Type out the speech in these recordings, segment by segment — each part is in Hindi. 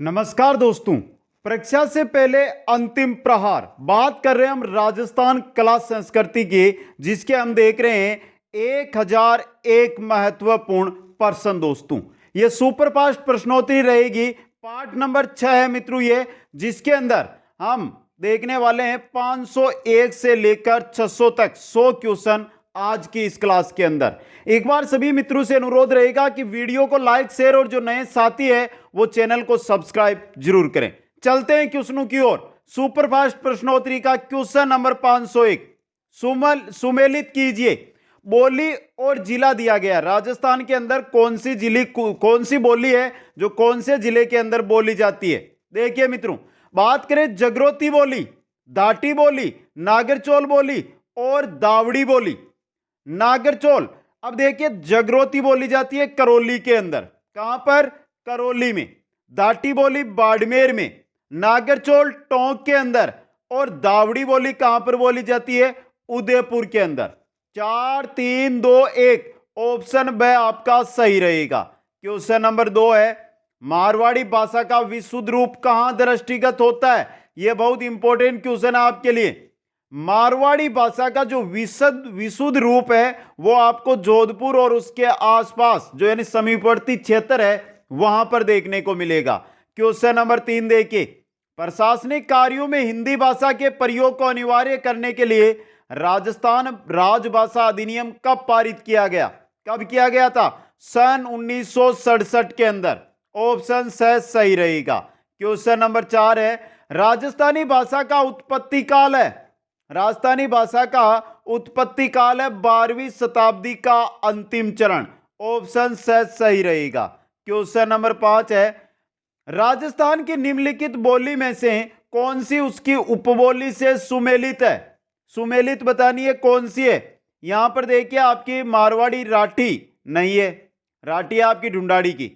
नमस्कार दोस्तों, परीक्षा से पहले अंतिम प्रहार बात कर रहे हैं हम राजस्थान कला संस्कृति की, जिसके हम देख रहे हैं 1001 महत्वपूर्ण प्रश्न। दोस्तों, ये सुपरफास्ट प्रश्नोत्तरी रहेगी। पार्ट नंबर 6 है मित्रों ये, जिसके अंदर हम देखने वाले हैं 501 से लेकर 600 तक 100 क्वेश्चन आज की इस क्लास के अंदर। एक बार सभी मित्रों से अनुरोध रहेगा कि वीडियो को लाइक, शेयर और जो नए साथी है वो चैनल को सब्सक्राइब जरूर करें। चलते हैं क्वेश्चनों की ओर। सुपरफास्ट प्रश्नोत्तरी का क्वेश्चन नंबर 501, सुमेलित कीजिए। बोली और जिला दिया गया। राजस्थान के अंदर कौन सी बोली है जो कौन से जिले के अंदर बोली जाती है? देखिए मित्रों, बात करें जगरोती बोली, दाटी बोली, नागरचौल बोली और दावड़ी बोली। नागरचौल, अब देखिए जगरोती बोली जाती है करौली के अंदर। कहां पर? करौली में। दाटी बोली बाड़मेर में, नागरचौल टोंक के अंदर और दावड़ी बोली कहां पर बोली जाती है? उदयपुर के अंदर। 4 3 2 1 ऑप्शन ब आपका सही रहेगा। क्वेश्चन नंबर 2 है, मारवाड़ी भाषा का विशुद्ध रूप कहां दृष्टिगत होता है? यह बहुत इंपॉर्टेंट क्वेश्चन है आपके लिए। मारवाड़ी भाषा का जो विशुद्ध रूप है वो आपको जोधपुर और उसके आसपास जो यानी समीपवर्ती क्षेत्र है वहां पर देखने को मिलेगा। क्वेश्चन नंबर 3 देखिए, प्रशासनिक कार्यों में हिंदी भाषा के प्रयोग को अनिवार्य करने के लिए राजस्थान राजभाषा अधिनियम कब पारित किया गया? कब किया गया था? सन 1967 के अंदर। ऑप्शन सही रहेगा। क्वेश्चन नंबर 4 है, राजस्थानी भाषा का उत्पत्ति काल है। राजस्थानी भाषा का उत्पत्ति काल है 12वीं शताब्दी का अंतिम चरण। ऑप्शन सही रहेगा। क्वेश्चन नंबर 5 है, राजस्थान की निम्नलिखित बोली में से कौन सी उसकी उपबोली से सुमेलित है? सुमेलित बतानी है कौन सी है। यहां पर देखिए आपकी मारवाड़ी राठी नहीं है, राठी है आपकी ढूंढाड़ी की।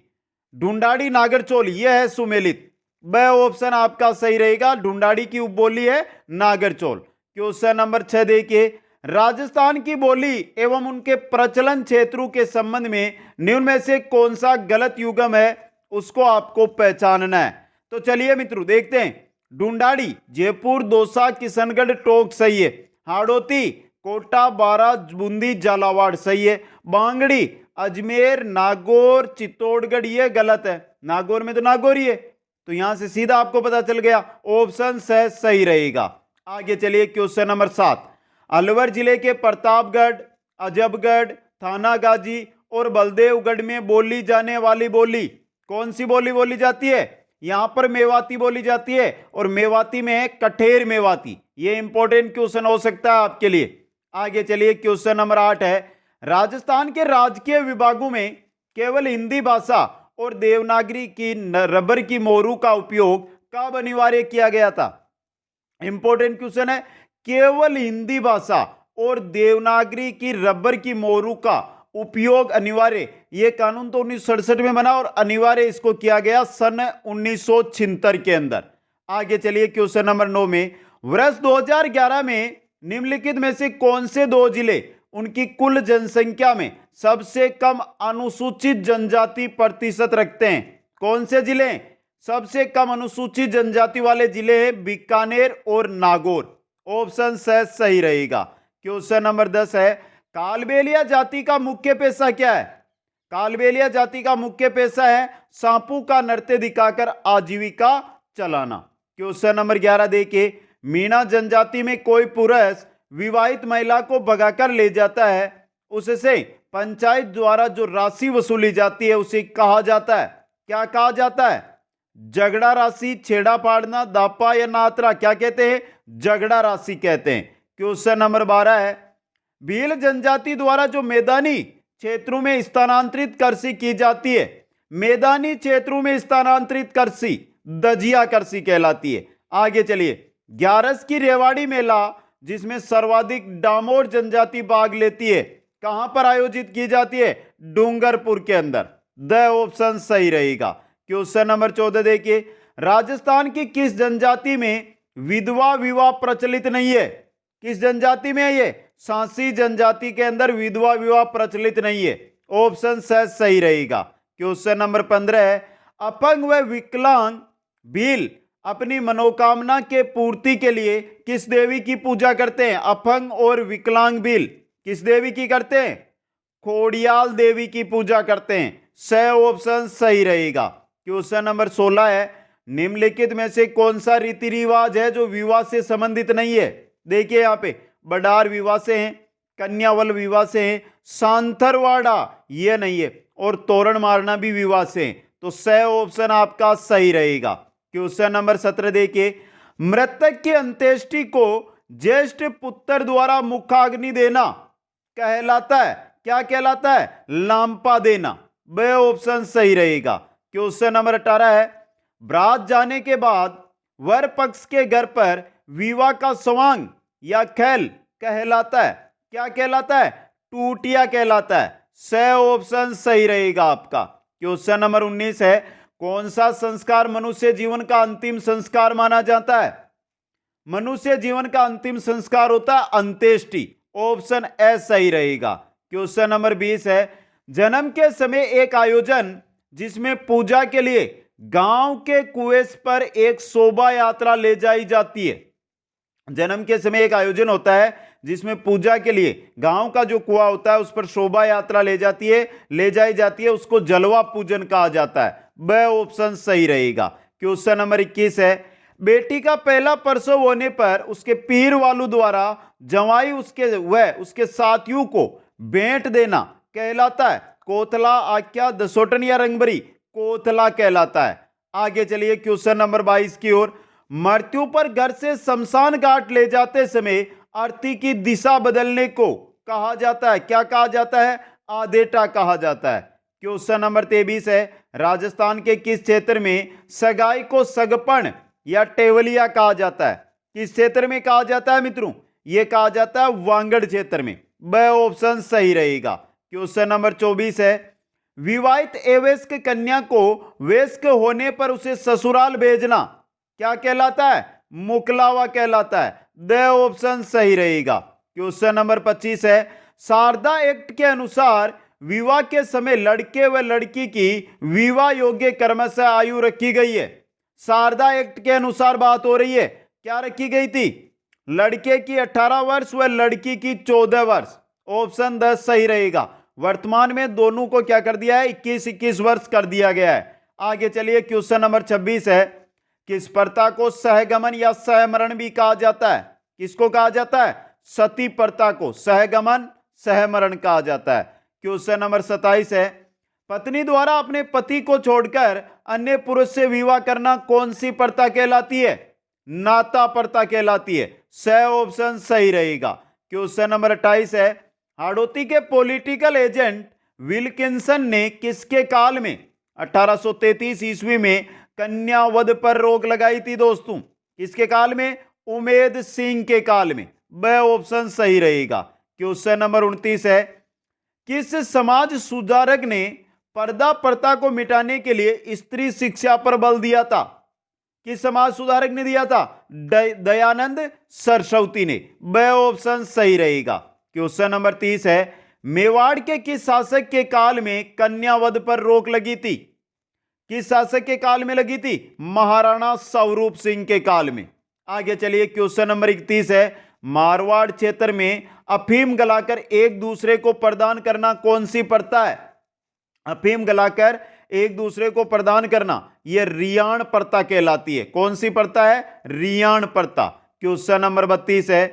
ढूंढाड़ी नागरचौल यह है सुमेलित। ब ऑप्शन आपका सही रहेगा, ढूंढाड़ी की उपबोली है नागरचौल। क्वेश्चन नंबर 6 देखिए, राजस्थान की बोली एवं उनके प्रचलन क्षेत्रों के संबंध में निम्न में से कौन सा गलत युग्म है उसको आपको पहचानना है। तो चलिए मित्रों देखते हैं। ढूंढाड़ी जयपुर, दौसा, किशनगढ़, टोंक सही है। हाड़ौती कोटा, बारा, बूंदी, झालावाड़ सही है। बांगड़ी अजमेर, नागौर, चित्तौड़गढ़ ये गलत है। नागौर में तो नागौर ही है, तो यहां से सीधा आपको पता चल गया। ऑप्शन सही रहेगा। आगे चलिए क्वेश्चन नंबर 7, अलवर जिले के प्रतापगढ़, अजबगढ़, थानागाजी और बलदेवगढ़ में बोली जाने वाली बोली कौन सी बोली जाती है? यहां पर मेवाती बोली जाती है और मेवाती में है कठेर मेवाती। यह इंपॉर्टेंट क्वेश्चन हो सकता है आपके लिए। आगे चलिए क्वेश्चन नंबर 8 है, राजस्थान के राजकीय विभागों में केवल हिंदी भाषा और देवनागरी की रबर की मोहरों का उपयोग कब अनिवार्य किया गया था? इंपॉर्टेंट क्वेश्चन है। केवल हिंदी भाषा और देवनागरी की रबर की मोहरों का उपयोग अनिवार्य। यह कानून तो 1967 में बना और अनिवार्य इसको किया गया सन 1976 के अंदर। आगे चलिए क्वेश्चन नंबर 9 में, वर्ष 2011 में निम्नलिखित में से कौन से 2 जिले उनकी कुल जनसंख्या में सबसे कम अनुसूचित जनजाति प्रतिशत रखते हैं? कौन से जिले सबसे कम अनुसूचित जनजाति वाले जिले हैं? बीकानेर और नागौर। ऑप्शन सही रहेगा। क्वेश्चन नंबर 10 है, कालबेलिया जाति का मुख्य पेशा क्या है? कालबेलिया जाति का मुख्य पेशा है सांपों का नृत्य दिखाकर आजीविका चलाना। क्वेश्चन नंबर 11 देखिए, मीणा जनजाति में कोई पुरुष विवाहित महिला को भगाकर ले जाता है, उससे पंचायत द्वारा जो राशि वसूली जाती है उसे कहा जाता है? क्या कहा जाता है? झगड़ा राशि, छेड़ा फाड़ना, दापा या नातरा क्या कहते हैं? झगड़ा राशि कहते हैं। क्वेश्चन नंबर 12 है, भील जनजाति द्वारा जो मैदानी क्षेत्रों में स्थानांतरित कृषि की जाती है, मैदानी क्षेत्रों में स्थानांतरित कृषि दजिया कृषि कहलाती है। आगे चलिए, 11 की रेवाड़ी मेला जिसमें सर्वाधिक डामोर जनजाति भाग लेती है कहां पर आयोजित की जाती है? डूंगरपुर के अंदर। द ऑप्शन सही रहेगा। क्वेश्चन नंबर 14 देखिए, राजस्थान की किस जनजाति में विधवा विवाह प्रचलित नहीं है? किस जनजाति में है ये? सांसी जनजाति के अंदर विधवा विवाह प्रचलित नहीं है। ऑप्शन सही रहेगा। क्वेश्चन नंबर 15 है, अपंग व विकलांग भील अपनी मनोकामना के पूर्ति के लिए किस देवी की पूजा करते हैं? अपंग और विकलांग भील किस देवी की करते हैं? खोडियाल देवी की पूजा करते हैं। स ऑप्शन सही रहेगा। क्वेश्चन नंबर 16 है, निम्नलिखित में से कौन सा रीति रिवाज है जो विवाह से संबंधित नहीं है? देखिए यहाँ पे बडार विवाह से है, कन्यावल विवाह से है, सांथरवाड़ा ये नहीं है, और तोरण मारना भी विवाह से है। तो स ऑप्शन आपका सही रहेगा। क्वेश्चन नंबर 17 देखिए, मृतक की अंत्येष्टि को ज्येष्ठ पुत्र द्वारा मुखाग्नि देना कहलाता है, क्या कहलाता है? लांपा देना। ब ऑप्शन सही रहेगा। क्वेश्चन नंबर 18 है, बारात जाने के बाद वर पक्ष के घर पर विवाह का स्वांग या खेल कहलाता है, क्या कहलाता है? टूटिया कहलाता है। स ऑप्शन सही रहेगा आपका। क्वेश्चन नंबर 19 है, कौन सा संस्कार मनुष्य जीवन का अंतिम संस्कार माना जाता है? मनुष्य जीवन का अंतिम संस्कार होता है अंत्येष्टि। ऑप्शन ए सही रहेगा। क्वेश्चन नंबर 20 है, जन्म के समय एक आयोजन जिसमें पूजा के लिए गांव के कुएं पर एक शोभा यात्रा ले जाई जाती है। जन्म के समय एक आयोजन होता है जिसमें पूजा के लिए गांव का जो कुआं होता है उस पर शोभा यात्रा ले जाई जाती है, उसको जलवा पूजन कहा जाता है। ब ऑप्शन सही रहेगा। क्वेश्चन नंबर 21 है, बेटी का पहला प्रसव होने पर उसके पीर वालों द्वारा जवाई उसके साथियों को भेंट देना कहलाता है? कोथला, आख्या, दसोटन या रंगभरी? कोथला कहलाता है। आगे चलिए क्वेश्चन नंबर 22 की ओर, मृत्यु पर घर से शमशान घाट ले जाते समय अर्थी की दिशा बदलने को कहा जाता है, क्या कहा जाता है? आदेटा कहा जाता है। क्वेश्चन नंबर 23 है, राजस्थान के किस क्षेत्र में सगाई को सगपन या टेवलिया कहा जाता है? किस क्षेत्र में कहा जाता है मित्रों? यह कहा जाता है वांगड़ क्षेत्र में। ब ऑप्शन सही रहेगा। क्वेश्चन नंबर 24 है, विवाहित अवयस्क कन्या को वयस्क होने पर उसे ससुराल भेजना क्या कहलाता है? मुकलावा कहलाता है। द ऑप्शन सही रहेगा। क्वेश्चन नंबर 25 है, शारदा एक्ट के अनुसार विवाह के समय लड़के व लड़की की विवाह योग्य क्रमशः आयु रखी गई है। शारदा एक्ट के अनुसार बात हो रही है, क्या रखी गई थी? लड़के की 18 वर्ष व लड़की की 14 वर्ष। ऑप्शन 10 सही रहेगा। वर्तमान में दोनों को क्या कर दिया है? 21-21 वर्ष कर दिया गया है। आगे चलिए क्वेश्चन नंबर 26 है, किस प्रथा को सहगमन या सहमरण भी कहा जाता है? किसको कहा जाता है? सती प्रथा को सहगमन सहमरण कहा जाता है। क्वेश्चन नंबर 27 है, पत्नी द्वारा अपने पति को छोड़कर अन्य पुरुष से विवाह करना कौन सी प्रथा कहलाती है? नाता प्रथा कहलाती है। स ऑप्शन सही रहेगा। क्वेश्चन नंबर 28 है, हाड़ौती के पॉलिटिकल एजेंट विल्किंसन ने किसके काल में 1833 ईस्वी में कन्यावध पर रोक लगाई थी दोस्तों? किसके काल में? उमेद सिंह के काल में। ब ऑप्शन सही रहेगा। क्वेश्चन नंबर 29 है, किस समाज सुधारक ने पर्दा प्रथा को मिटाने के लिए स्त्री शिक्षा पर बल दिया था? किस समाज सुधारक ने दिया था? दयानंद सरस्वती ने। ब ऑप्शन सही रहेगा। क्वेश्चन नंबर 30 है, मेवाड़ के किस शासक के काल में कन्यावध पर रोक लगी थी? किस शासक के काल में लगी थी? महाराणा स्वरूप सिंह के काल में। आगे चलिए क्वेश्चन नंबर 31 है, मारवाड़ क्षेत्र में अफीम गलाकर एक दूसरे को प्रदान करना कौन सी प्रथा है? अफीम गलाकर एक दूसरे को प्रदान करना यह रियाण प्रथा कहलाती है। कौन सी प्रथा है? रियाण प्रथा। क्वेश्चन नंबर 32 है,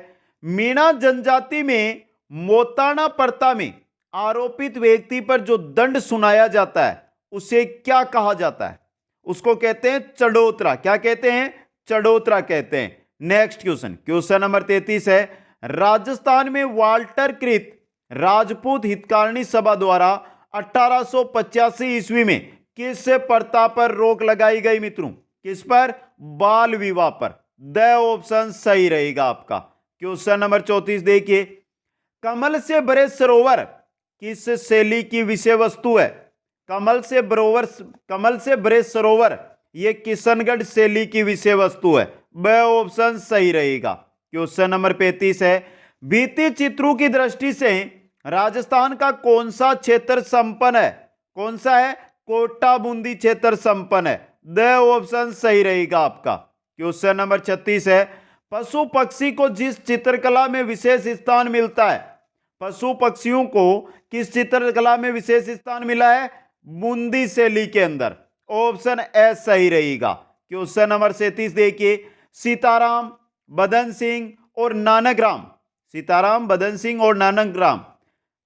मीणा जनजाति में मोताना प्रथा में आरोपित व्यक्ति पर जो दंड सुनाया जाता है उसे क्या कहा जाता है? उसको कहते हैं चढ़ोतरा। क्या कहते हैं? चढ़ोतरा कहते हैं। नेक्स्ट क्वेश्चन, क्वेश्चन नंबर 33 है, राजस्थान में वाल्टर कृत राजपूत हितकारिणी सभा द्वारा 1885 ईस्वी में किस प्रथा पर रोक लगाई गई मित्रों? किस पर? बाल विवाह पर। द ऑप्शन सही रहेगा आपका। क्वेश्चन नंबर 34 देखिए, कमल से भरे सरोवर किस शैली की विषय वस्तु है? कमल से भरे सरोवर यह किशनगढ़ शैली की विषय वस्तु है। ब ऑप्शन सही रहेगा। क्वेश्चन नंबर 35 है, भित्ति चित्रों की दृष्टि से राजस्थान का कौन सा क्षेत्र संपन्न है? कौन सा है? कोटा बूंदी क्षेत्र संपन्न है। द ऑप्शन सही रहेगा आपका। क्वेश्चन नंबर 36 है, पशु पक्षी को जिस चित्रकला में विशेष स्थान मिलता है, पशु पक्षियों को किस चित्रकला में विशेष स्थान मिला है? बूंदी शैली के अंदर। ऑप्शन ए सही रहेगा। क्वेश्चन नंबर 37 देखिए, सीताराम, बदन सिंह और नानकराम, सीताराम, बदन सिंह और नानकराम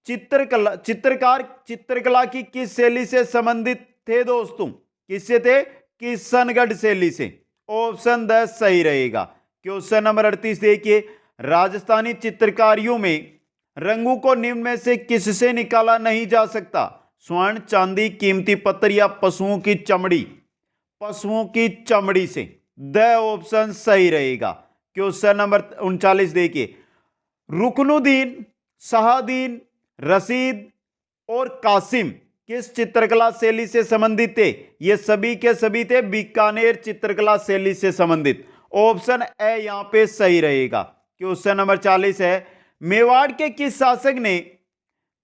चित्रकला की किस शैली से संबंधित थे दोस्तों? किससे थे? किशनगढ़ शैली से। ऑप्शन 10 सही रहेगा। क्वेश्चन नंबर 38 देखिए, राजस्थानी चित्रकारियों में रंगों को निम्न में से किससे निकाला नहीं जा सकता? स्वर्ण, चांदी, कीमती पत्थर या पशुओं की चमड़ी? पशुओं की चमड़ी से। द ऑप्शन सही रहेगा। क्वेश्चन नंबर 39 देखिए, रुकनुद्दीन, शाहदीन, रशीद और कासिम किस चित्रकला शैली से संबंधित थे? ये सभी के सभी थे बीकानेर चित्रकला शैली से संबंधित। ऑप्शन ए यहां पे सही रहेगा। क्वेश्चन नंबर 40 है, मेवाड़ के किस शासक ने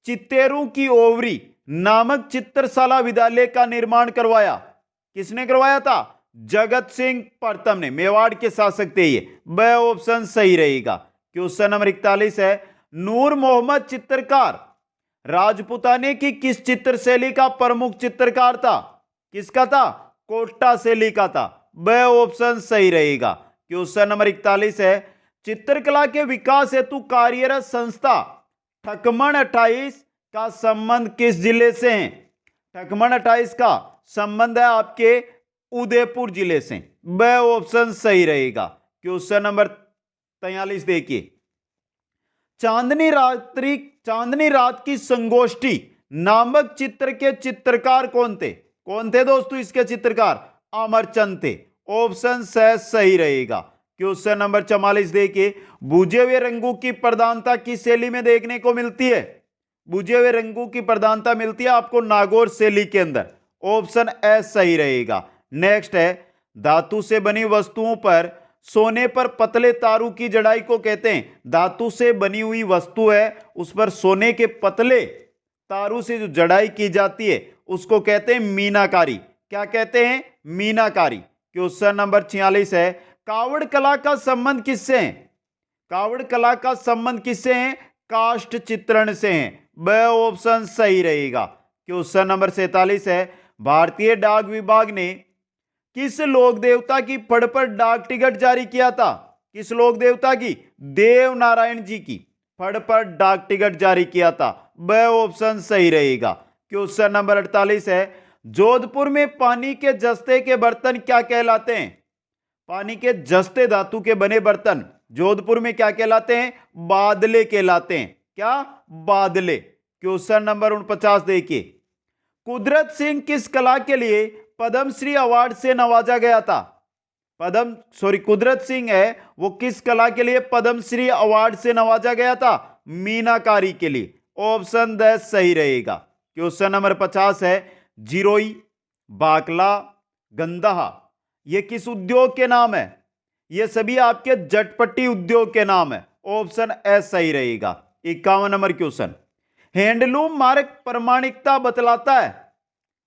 चित्तेरों की ओवरी नामक चित्रशाला विद्यालय का निर्माण करवाया? किसने करवाया था? जगत सिंह प्रथम ने। मेवाड़ के शासक थे ये। ब ऑप्शन सही रहेगा। क्वेश्चन नंबर 41 है, नूर मोहम्मद चित्रकार राजपूताने की किस चित्र शैली का प्रमुख चित्रकार था? किसका था? कोटा शैली का था। ब ऑप्शन सही रहेगा। क्वेश्चन नंबर 41 है, चित्रकला के विकास हेतु कार्यरत संस्था ठकमन 28 का संबंध किस जिले से है? ठकमन 28 का संबंध है आपके उदयपुर जिले से। ब ऑप्शन सही रहेगा। क्वेश्चन नंबर 43 देखिए, चांदनी रात की संगोष्ठी नामक चित्र के चित्रकार कौन थे? कौन थे दोस्तों इसके चित्रकार? अमरचंद थे। ऑप्शन सही रहेगा। क्वेश्चन नंबर 44 देखिए, बुझे हुए रंगों की प्रधानता किस शैली में देखने को मिलती है? बुझे हुए रंगों की प्रधानता मिलती है आपको नागौर शैली के अंदर। ऑप्शन ए सही रहेगा। नेक्स्ट है, धातु से बनी वस्तुओं पर सोने पर पतले तारों की जड़ाई को कहते हैं। धातु से बनी हुई वस्तु है, उस पर सोने के पतले तारों से जो जड़ाई की जाती है उसको कहते हैं मीनाकारी। क्या कहते हैं? मीनाकारी। क्वेश्चन नंबर 46 है, कावड़ कला का संबंध किससे है? कावड़ कला का संबंध किससे है? काष्ठ चित्रण से है। ब ऑप्शन सही रहेगा। क्वेश्चन नंबर 47 है, भारतीय डाक विभाग ने किस लोक देवता की फड़ पर डाक टिकट जारी किया था? किस लोक देवता की? देव नारायण जी की फड़ पर डाक टिकट जारी किया था। ब ऑप्शन सही रहेगा। क्वेश्चन नंबर 48 है, जोधपुर में पानी के जस्ते के बर्तन क्या कहलाते हैं? पानी के जस्ते धातु के बने बर्तन जोधपुर में क्या कहलाते हैं? बादले कहलाते हैं। क्या? बादले। क्वेश्चन नंबर 49 देखिए, कुदरत सिंह किस कला के लिए पद्मश्री अवार्ड से नवाजा गया था? कुदरत सिंह है वो किस कला के लिए पद्मश्री अवार्ड से नवाजा गया था? मीनाकारी के लिए। ऑप्शन 10 सही रहेगा। क्वेश्चन नंबर 50 है, जिरोई, बाकला, गंदहा ये किस उद्योग के नाम है? ये सभी आपके जटपटी उद्योग के नाम है। ऑप्शन ए सही रहेगा। 51 नंबर क्वेश्चन, हैंडलूम मार्क प्रमाणिकता बतलाता है?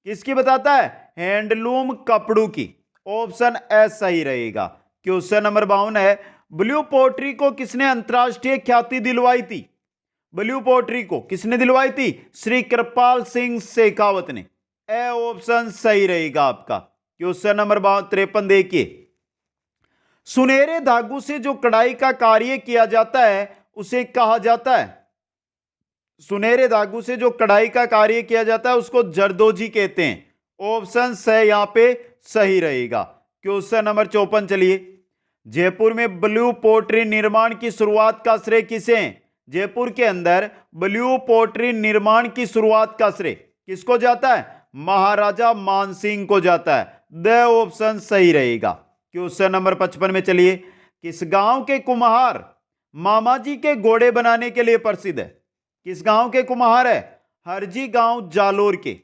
किसकी बताता है? हैंडलूम कपड़ों की। ऑप्शन ए सही रहेगा। क्वेश्चन नंबर 52 है, ब्लू पोट्री को किसने अंतरराष्ट्रीय ख्याति दिलवाई थी? ब्लू पोट्री को किसने दिलवाई थी? श्री कृपाल सिंह शेखावत ने। ए ऑप्शन सही रहेगा आपका। क्वेश्चन नंबर 53 देखिए, सुनहरे धागों से जो कढ़ाई का कार्य किया जाता है उसे कहा जाता है? सुनहरे धागों से जो कढ़ाई का कार्य किया जाता है उसको जरदोजी कहते हैं। ऑप्शन से यहां पे सही रहेगा। क्वेश्चन नंबर 54 चलिए, जयपुर में ब्लू पोट्री निर्माण की शुरुआत का श्रेय किसे है? जयपुर के अंदर ब्लू पोट्री निर्माण की शुरुआत का श्रेय किसको जाता है? महाराजा मानसिंह को जाता है। द ऑप्शन सही रहेगा। क्वेश्चन नंबर 55 में चलिए, किस गांव के कुम्हार मामा जी के घोड़े बनाने के लिए प्रसिद्ध है? किस गांव के कुम्हार है? हरजी गांव जालोर के।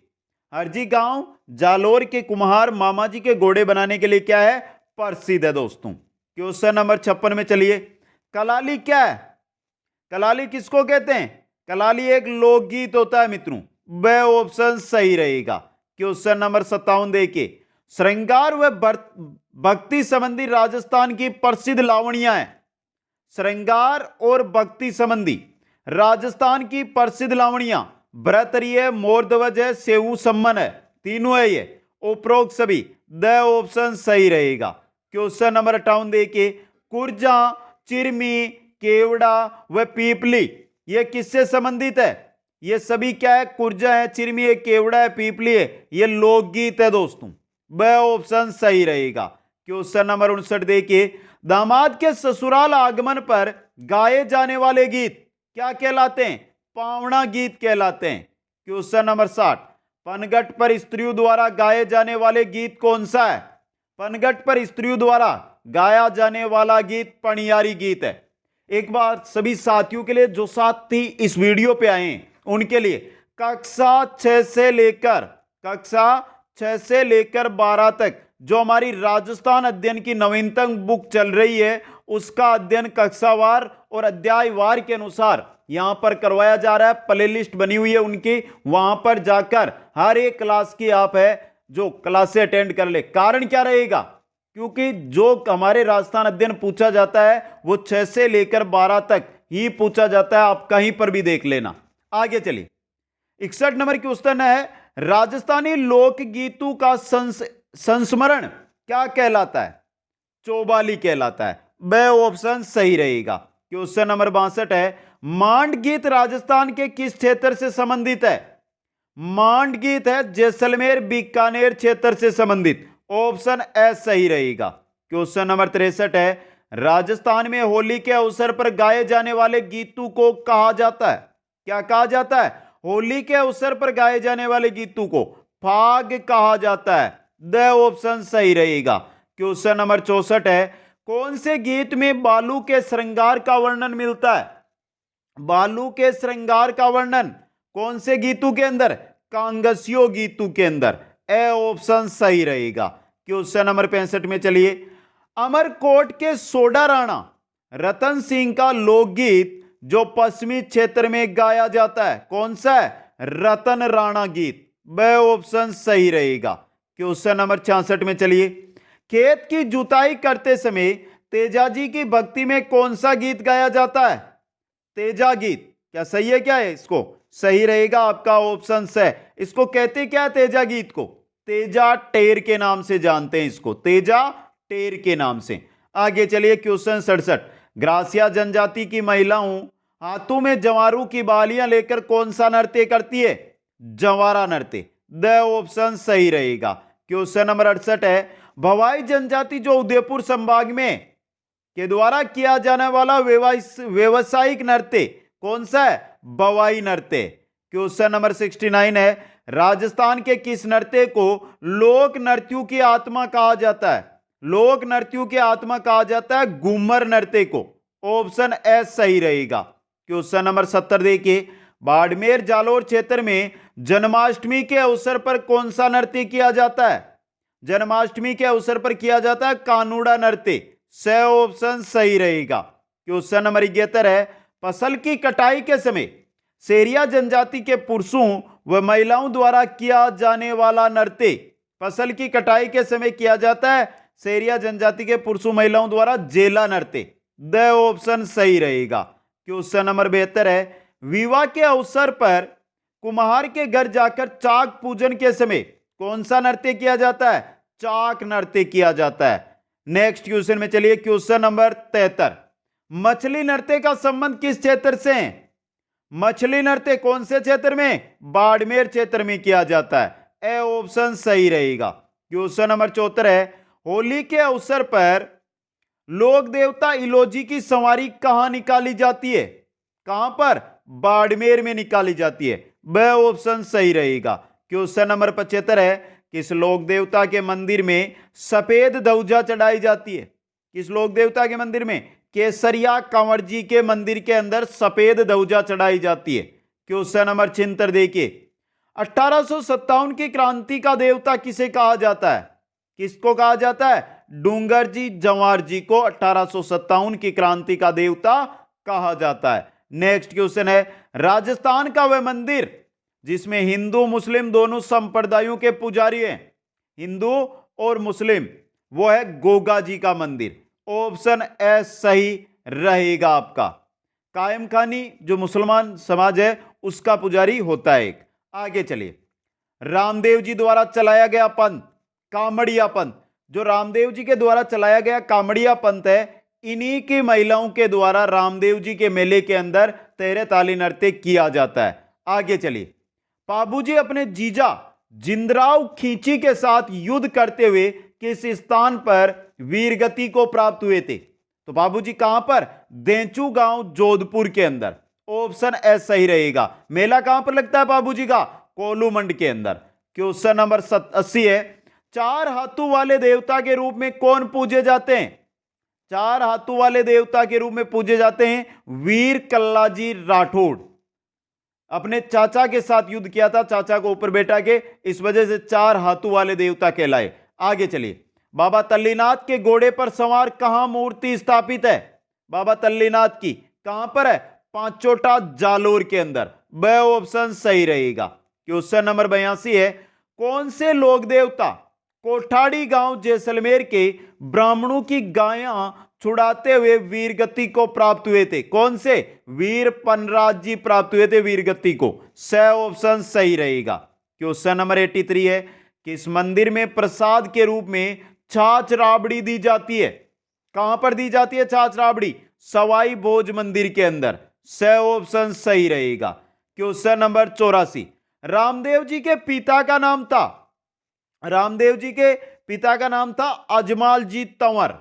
हरजी गांव जालोर के कुम्हार मामा जी के घोड़े बनाने के लिए क्या है? प्रसिद्ध है दोस्तों। क्वेश्चन नंबर 56 में चलिए, कलाली क्या है? कलाली किसको कहते हैं? कलाली एक लोकगीत होता है मित्रों। ब ऑप्शन सही रहेगा। क्वेश्चन नंबर 57 देखिए, श्रृंगार व भक्ति संबंधी राजस्थान की प्रसिद्ध लावणियां हैं। श्रृंगार और भक्ति संबंधी राजस्थान की प्रसिद्ध लावणियां भ्रतरी है, मोरध्वज है, सेऊ सम्मन है, तीनों है ये। उपरोक्त सभी द ऑप्शन सही रहेगा। क्वेश्चन नंबर 58 देखिए, कुर्जा, चिरमी, केवड़ा व पीपली ये किससे संबंधित है? ये सभी क्या है? कुर्जा है, चिरमी है, केवड़ा है, पीपली है, ये लोकगीत है दोस्तों। ब ऑप्शन सही रहेगा। क्वेश्चन नंबर 59 देखिए, दामाद के ससुराल आगमन पर गाए जाने वाले गीत क्या कहलाते हैं? पावना गीत कहलाते हैं। क्वेश्चन नंबर 60, पनघट पर स्त्रियों द्वारा गाए जाने वाले गीत कौन सा है? पनघट पर स्त्रियों द्वारा गाया जाने वाला गीत पणियारी गीत है। एक बार सभी साथियों के लिए, जो साथी इस वीडियो पे आए हैं उनके लिए, कक्षा 6 से लेकर 12 तक जो हमारी राजस्थान अध्ययन की नवीनतम बुक चल रही है, उसका अध्ययन कक्षावार और अध्यायवार के अनुसार यहां पर करवाया जा रहा है। प्लेलिस्ट बनी हुई है उनकी, वहां पर जाकर हर एक क्लास की आप है जो क्लासें अटेंड कर ले। कारण क्या रहेगा? क्योंकि जो हमारे राजस्थान अध्ययन पूछा जाता है वो 6 से लेकर 12 तक ही पूछा जाता है, आप कहीं पर भी देख लेना। आगे चलिए, 61 नंबर क्वेश्चन है, राजस्थानी लोकगीतों का संस्मरण क्या कहलाता है? चौबाली कहलाता है। ब ऑप्शन सही रहेगा। क्वेश्चन नंबर 62 है, मांड गीत राजस्थान के किस क्षेत्र से संबंधित है? मांड गीत है जैसलमेर बीकानेर क्षेत्र से संबंधित। ऑप्शन ए सही रहेगा। क्वेश्चन नंबर 63 है, राजस्थान में होली के अवसर पर गाए जाने वाले गीतों को कहा जाता है? क्या कहा जाता है? होली के अवसर पर गाए जाने वाले गीतों को फाग कहा जाता है। द ऑप्शन सही रहेगा। क्वेश्चन नंबर 64 है, कौन से गीत में बालू के श्रृंगार का वर्णन मिलता है? बालू के श्रृंगार का वर्णन कौन से गीतों के अंदर? कांगसियो गीतों के अंदर। ए ऑप्शन सही रहेगा। क्वेश्चन नंबर 65 में चलिए, अमरकोट के सोडा राणा रतन सिंह का लोकगीत जो पश्चिमी क्षेत्र में गाया जाता है कौन सा है? रतन राणा गीत। ब ऑप्शन सही रहेगा। क्वेश्चन नंबर 66 में चलिए, खेत की जुताई करते समय तेजाजी की भक्ति में कौन सा गीत गाया जाता है? तेजा गीत। क्या सही है? क्या है इसको? सही रहेगा आपका ऑप्शन है। इसको कहते क्या है तेजा गीत को? तेजा टेर के नाम से जानते हैं इसको, तेजा टेर के नाम से। आगे चलिए, क्वेश्चन 67, ग्रासिया जनजाति की महिलाओं हाथों में जवारू की बालियां लेकर कौन सा नृत्य करती है? जवारा नृत्य। द ऑप्शन सही रहेगा। क्वेश्चन नंबर 68 है, भवाई जनजाति जो उदयपुर संभाग में के द्वारा किया जाने वाला व्यवसायिक नृत्य कौन सा है? भवाई नृत्य। क्वेश्चन नंबर 69 है, राजस्थान के किस नृत्य को लोक नृत्यों की आत्मा कहा जाता है? लोक नृत्यों की आत्मा कहा जाता है घूमर नृत्य को। ऑप्शन ए सही रहेगा। क्वेश्चन नंबर 70 देखिए, बाड़मेर जालोर क्षेत्र में जन्माष्टमी के अवसर पर कौन सा नृत्य किया जाता है? जन्माष्टमी के अवसर पर किया जाता है कानूड़ा नृत्य। से ऑप्शन सही रहेगा। क्वेश्चन नंबर 71 है, फसल की कटाई के समय सेरिया जनजाति के पुरुषों व महिलाओं द्वारा किया जाने वाला नृत्य फसल की कटाई के समय किया जाता है सेरिया जनजाति के पुरुषों महिलाओं द्वारा जेला नृत्य। द ऑप्शन सही रहेगा। क्वेश्चन नंबर 72 है, विवाह के अवसर पर कुम्हार के घर जाकर चाक पूजन के समय कौन सा नृत्य किया जाता है? चाक नृत्य किया जाता है। नेक्स्ट क्वेश्चन में चलिए, क्वेश्चन नंबर 73, मछली नृत्य का संबंध किस क्षेत्र से है? मछली नृत्य कौन से क्षेत्र में? बाड़मेर क्षेत्र में किया जाता है। ए ऑप्शन सही रहेगा। क्वेश्चन नंबर 74 है, होली के अवसर पर लोक देवता इलोजी की सवारी कहां निकाली जाती है? कहां पर? बाड़मेर में निकाली जाती है। ब ऑप्शन सही रहेगा। क्वेश्चन नंबर 75 है, किस लोक देवता के मंदिर में सफेद ध्वजा चढ़ाई जाती है? किस लोक देवता के मंदिर में? केसरिया कंवर जी के मंदिर के अंदर सफेद ध्वजा चढ़ाई जाती है। क्वेश्चन नंबर 76 देखिए, 1857 की क्रांति का देवता किसे कहा जाता है? किसको कहा जाता है? डूंगर जी जवार जी को 1857 की क्रांति का देवता कहा जाता है। नेक्स्ट क्वेश्चन है, राजस्थान का वह मंदिर जिसमें हिंदू मुस्लिम दोनों संप्रदायों के पुजारी हैं, हिंदू और मुस्लिम, वो है गोगा जी का मंदिर। ऑप्शन ए सही रहेगा आपका। कायम खानी जो मुसलमान समाज है उसका पुजारी होता है एक। आगे चलिए, रामदेव जी द्वारा चलाया गया पंथ कामड़िया पंथ, जो रामदेव जी के द्वारा चलाया गया कामड़िया पंथ है, इन्हीं की महिलाओं के द्वारा रामदेव जी के मेले के अंदर तेरे ताली नृत्य किया जाता है। आगे चलिए, बाबूजी अपने जीजा जिंदराव खींची के साथ युद्ध करते हुए किस स्थान पर वीरगति को प्राप्त हुए थे? तो बाबूजी कहां पर? देंचू गांव जोधपुर के अंदर। ऑप्शन ए सही रहेगा। मेला कहां पर लगता है बाबूजी का? कोलूमंड के अंदर। क्वेश्चन नंबर 80 है, चार हाथों वाले देवता के रूप में कौन पूजे जाते हैं? चार हाथों वाले देवता के रूप में पूजे जाते हैं वीर कल्लाजी राठौड़। अपने चाचा के साथ युद्ध किया था, चाचा को ऊपर बैठा के, इस वजह से चार हाथों वाले देवता कहलाए। आगे चलिए, बाबा तल्लीनाथ के घोड़े पर सवार कहां मूर्ति स्थापित है? बाबा तल्लीनाथ की कहां पर है? पांचोटा जालोर के अंदर। ब ऑप्शन सही रहेगा। क्वेश्चन नंबर 82 है, कौन से लोक देवता कोठाड़ी गांव जैसलमेर के ब्राह्मणों की गायें छुड़ाते हुए वीरगति को प्राप्त हुए थे? कौन से? वीर पनराज जी प्राप्त हुए थे वीरगति को। स ऑप्शन सही रहेगा। क्वेश्चन नंबर 83 है, किस मंदिर में प्रसाद के रूप में छाछ राबड़ी दी जाती है? कहां पर दी जाती है छाछ राबड़ी? सवाई भोज मंदिर के अंदर। स ऑप्शन सही रहेगा। क्वेश्चन नंबर 84, रामदेव जी के पिता का नाम था? रामदेव जी के पिता का नाम था Ajmal ji Tanwar.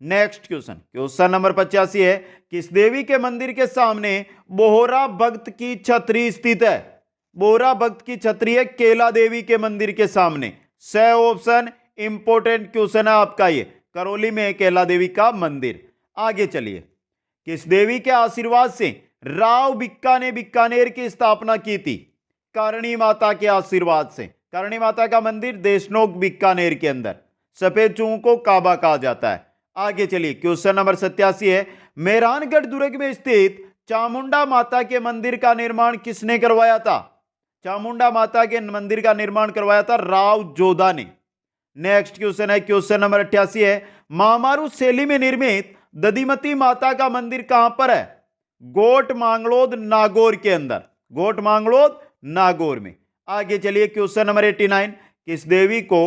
Next question, question number 85 है, किस देवी के मंदिर के सामने बोहरा भक्त की छतरी स्थित है? बोहरा भक्त की छतरी है केला देवी के मंदिर के सामने। स ऑप्शन इंपॉर्टेंट क्वेश्चन है आपका, ये करौली में है केला देवी का मंदिर। आगे चलिए, किस देवी के आशीर्वाद से राव बिक्का ने बीकानेर की स्थापना की थी? करणी माता के आशीर्वाद से। करणी माता का मंदिर देशनोक बीकानेर के अंदर। सफेद चूहों को काबा कहा जाता है। आगे चलिए, क्वेश्चन नंबर 87 है, मेहरानगढ़ दुर्ग में स्थित चामुंडा माता के मंदिर का निर्माण किसने करवाया था? चामुंडा माता के मंदिर का निर्माण करवाया था राव जोधा ने। नेक्स्ट क्वेश्चन है, क्वेश्चन नंबर 88 है, महामारू शैली में निर्मित दधिमती माता का मंदिर कहां पर है? गोट मांगलोद नागौर के अंदर। गोट मांगलोद नागौर में। आगे चलिए, क्वेश्चन नंबर 89, किस देवी को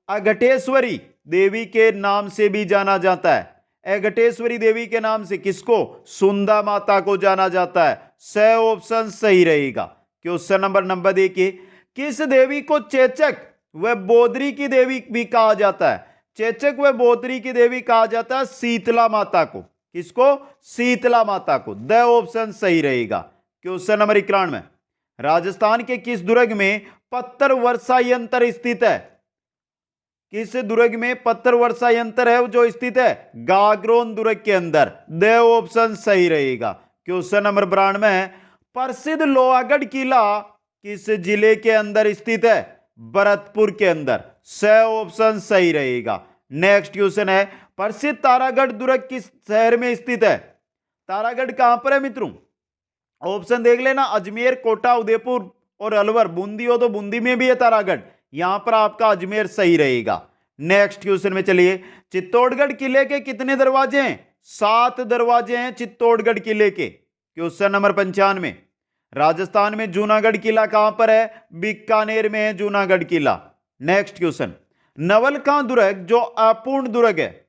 अघटेश्वरी देवी के नाम से भी जाना जाता है? अघटेश्वरी देवी के नाम से किसको? सुंदा माता को जाना जाता है। स ऑप्शन सही रहेगा। क्वेश्चन नंबर 90 देखिए, किस देवी को चेचक व बोदरी की देवी भी कहा जाता है? चेचक व बोदरी की देवी कहा जाता है शीतला माता को। किसको? शीतला माता को। द ऑप्शन सही रहेगा। क्वेश्चन नंबर 91, राजस्थान के किस दुर्ग में पत्थर वर्षा यंत्र स्थित है? किस दुर्ग में पत्थर वर्षा यंत्र है जो स्थित है? गागरोन दुर्ग के अंदर। द ऑप्शन सही रहेगा। क्वेश्चन नंबर 92 है, प्रसिद्ध लोहागढ़ किला किस जिले के अंदर स्थित है? भरतपुर के अंदर। स ऑप्शन सही रहेगा। नेक्स्ट क्वेश्चन है, प्रसिद्ध तारागढ़ दुर्ग किस शहर में स्थित है? तारागढ़ कहां पर है मित्रों? ऑप्शन देख लेना, अजमेर, कोटा, उदयपुर और अलवर। बूंदी हो तो बूंदी में भी है तारागढ़, यहां पर आपका अजमेर सही रहेगा। नेक्स्ट क्वेश्चन में चलिए, चित्तौड़गढ़ किले के कितने दरवाजे हैं? 7 दरवाजे हैं चित्तौड़गढ़ किले के। क्वेश्चन नंबर 95, राजस्थान में जूनागढ़ किला कहां पर है? बीकानेर में है जूनागढ़ किला। नेक्स्ट क्वेश्चन, नवलखा दुर्ग जो अपूर्ण दुर्ग है,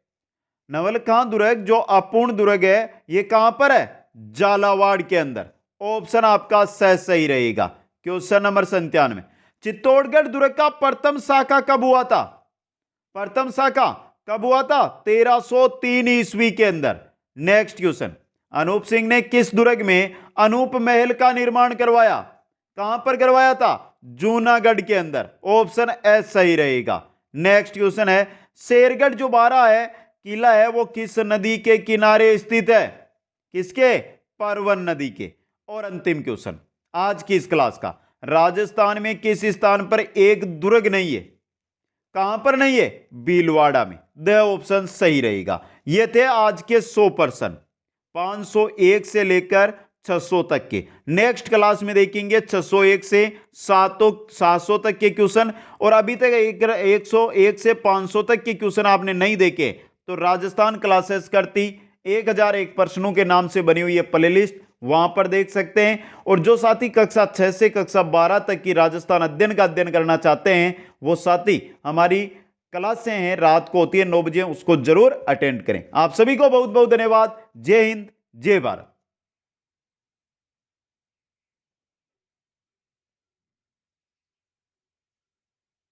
नवलखा दुर्ग जो अपूर्ण दुर्ग है, यह कहां पर है? झालावाड़ के अंदर। ऑप्शन आपका सही रहेगा। क्वेश्चन नंबर 97, चित्तौड़गढ़ दुर्ग का प्रथम शाखा कब हुआ था? प्रथम शाखा कब हुआ था? 1303 ईस्वी के अंदर। नेक्स्ट क्वेश्चन, अनूप सिंह ने किस दुर्ग में अनूप महल का निर्माण करवाया? कहां पर करवाया था? जूनागढ़ के अंदर। ऑप्शन ए सही रहेगा। नेक्स्ट क्वेश्चन है, शेरगढ़ जो बारा है किला है वो किस नदी के किनारे स्थित है? किसके? परवन नदी के। और अंतिम क्वेश्चन आज की इस क्लास का, राजस्थान में किस स्थान पर एक दुर्ग नहीं है? कहां पर नहीं है? भीलवाड़ा में। द ऑप्शन सही रहेगा। ये थे आज के 100 प्रश्न। 501 से लेकर 600 तक के। नेक्स्ट क्लास में देखेंगे 601 से 700 तक के क्वेश्चन। और अभी तक 101 से 500 तक के क्वेश्चन आपने नहीं देखे तो राजस्थान कला संस्कृति 1001 प्रश्नों के नाम से बनी हुई है प्लेलिस्ट, वहां पर देख सकते हैं। और जो साथी कक्षा 6 से कक्षा 12 तक की राजस्थान अध्ययन का अध्ययन करना चाहते हैं वो साथी हमारी क्लासें हैं, रात को होती है 9 बजे, उसको जरूर अटेंड करें। आप सभी को बहुत बहुत धन्यवाद। जय हिंद, जय भारत।